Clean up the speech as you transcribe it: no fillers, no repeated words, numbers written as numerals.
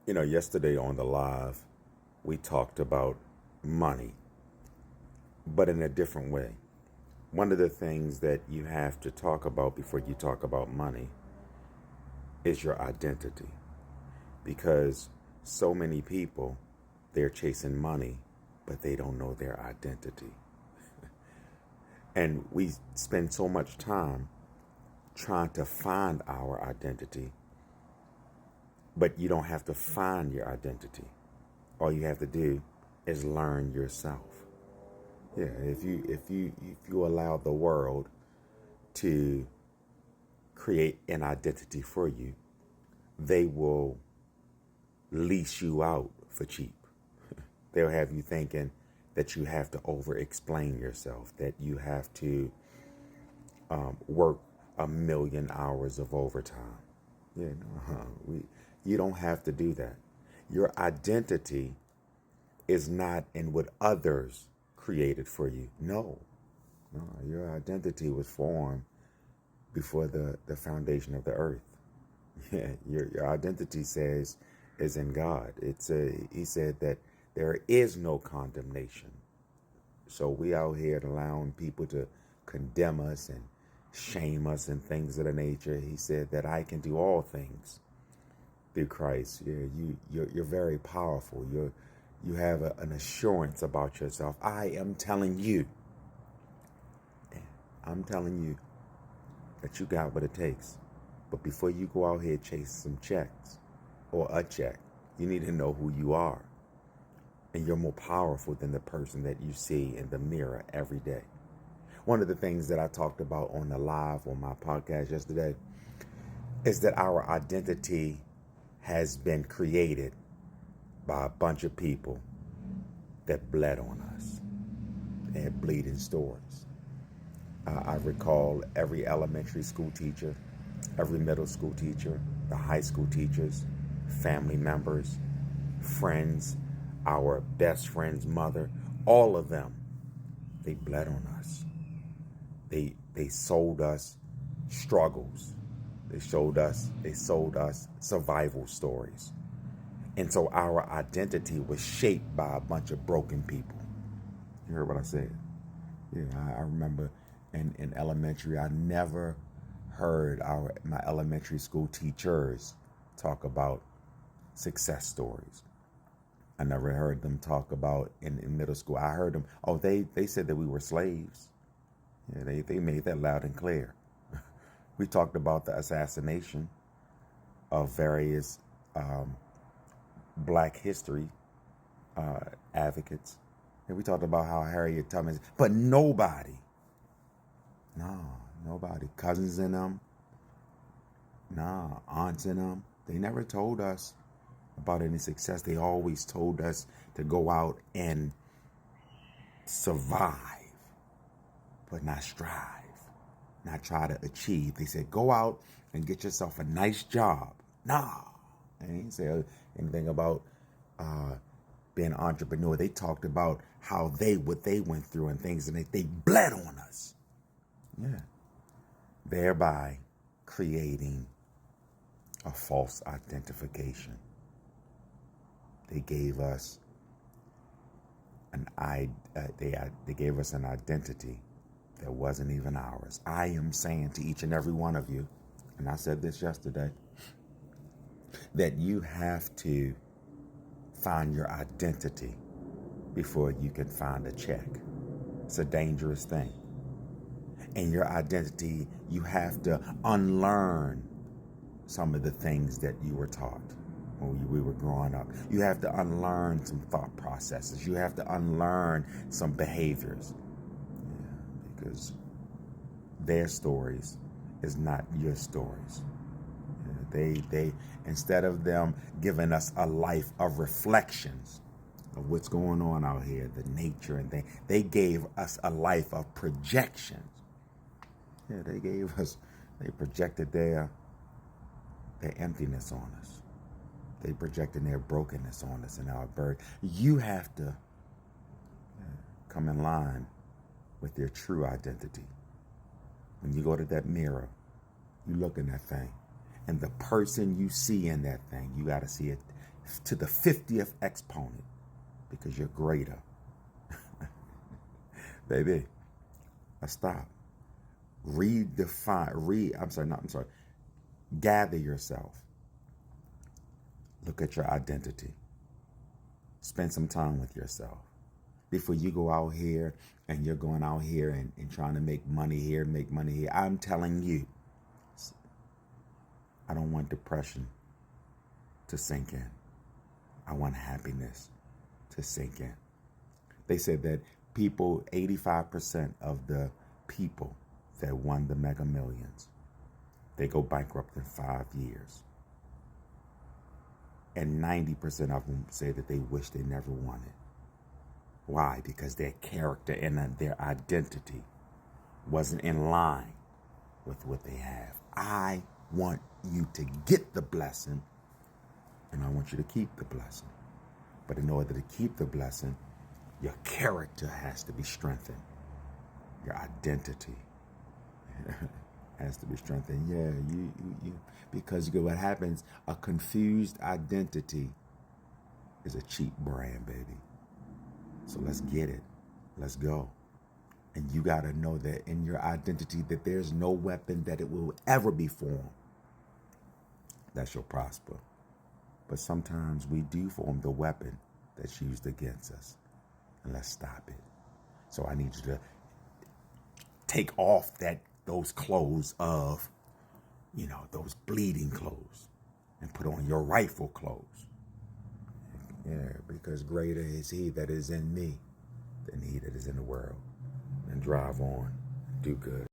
Yesterday on the live, we talked about money, but in a different way. One of the things that you have to talk about before you talk about money is your identity. Because so many people, they're chasing money, but they don't know their identity. And we spend so much time trying to find our identity, but you don't have to find your identity. All you have to do is learn yourself. Yeah, if you allow the world to create an identity for you, they will lease you out for cheap. They'll have you thinking that you have to over explain yourself, that you have to work 1,000,000 hours of overtime. Yeah, you don't have to do that. Your identity is not in what others created for you. No, your identity was formed before the foundation of the earth. Yeah, your identity says is in God. He said that there is no condemnation. So we out here allowing people to condemn us and shame us and things of the nature. He said that I can do all things through Christ. Yeah, you're very powerful. You have an assurance about yourself. I'm telling you that you got what it takes. But before you go out here chase some checks or a check, you need to know who you are. And you're more powerful than the person that you see in the mirror every day. One of the things that I talked about on the live on my podcast yesterday is that our identity has been created by a bunch of people that bled on us. They had bleeding stories. I recall every elementary school teacher, every middle school teacher, the high school teachers, family members, friends, our best friend's mother, all of them, they bled on us. They sold us struggles. They sold us survival stories. And so our identity was shaped by a bunch of broken people. You heard what I said? Yeah, I remember in elementary, I never heard my elementary school teachers talk about success stories. I never heard them talk about in middle school. I heard them, they said that we were slaves. Yeah, they made that loud and clear. We talked about the assassination of various black history advocates. And we talked about how Harriet Tubman, but nobody, cousins in them, aunts in them, they never told us about any success. They always told us to go out and survive, but not strive, not try to achieve. They said, go out and get yourself a nice job. They didn't say anything about being an entrepreneur. They talked about what they went through and things, and they bled on us. Yeah. Thereby creating a false identification. They gave us they gave us an identity that wasn't even ours. I am saying to each and every one of you, and I said this yesterday, that you have to find your identity before you can find a check. It's a dangerous thing. And your identity, you have to unlearn some of the things that you were taught when we were growing up. You have to unlearn some thought processes. You have to unlearn some behaviors. Yeah, because their stories is not your stories. Yeah, they instead of them giving us a life of reflections of what's going on out here, the nature and things, they gave us a life of projections. Yeah, they projected their emptiness on us. They projected their brokenness on us and our burden. You have to come in line with your true identity. When you go to that mirror, you look in that thing, and the person you see in that thing, you got to see it. to the 50th exponent because you're greater. Baby, let's stop. Gather yourself. Look at your identity. Spend some time with yourself. Before you go out here and you're going out here and trying to make money here, I'm telling you, I don't want depression to sink in. I want happiness to sink in. They said that 85% of the people that won the Mega Millions, they go bankrupt in 5 years. And 90% of them say that they wish they never won it. Why? Because their character and their identity wasn't in line with what they have. I want you to get the blessing, and I want you to keep the blessing. But in order to keep the blessing, your character has to be strengthened. Your identity has to be strengthened. Yeah, because what happens, a confused identity is a cheap brand, baby. So let's get it. Let's go. And you got to know that in your identity that there's no weapon that it will ever be formed that shall prosper. But sometimes we do form the weapon that's used against us. And let's stop it. So I need you to take off those clothes of, those bleeding clothes and put on your rightful clothes. Yeah, because greater is he that is in me than he that is in the world. And drive on. Do good.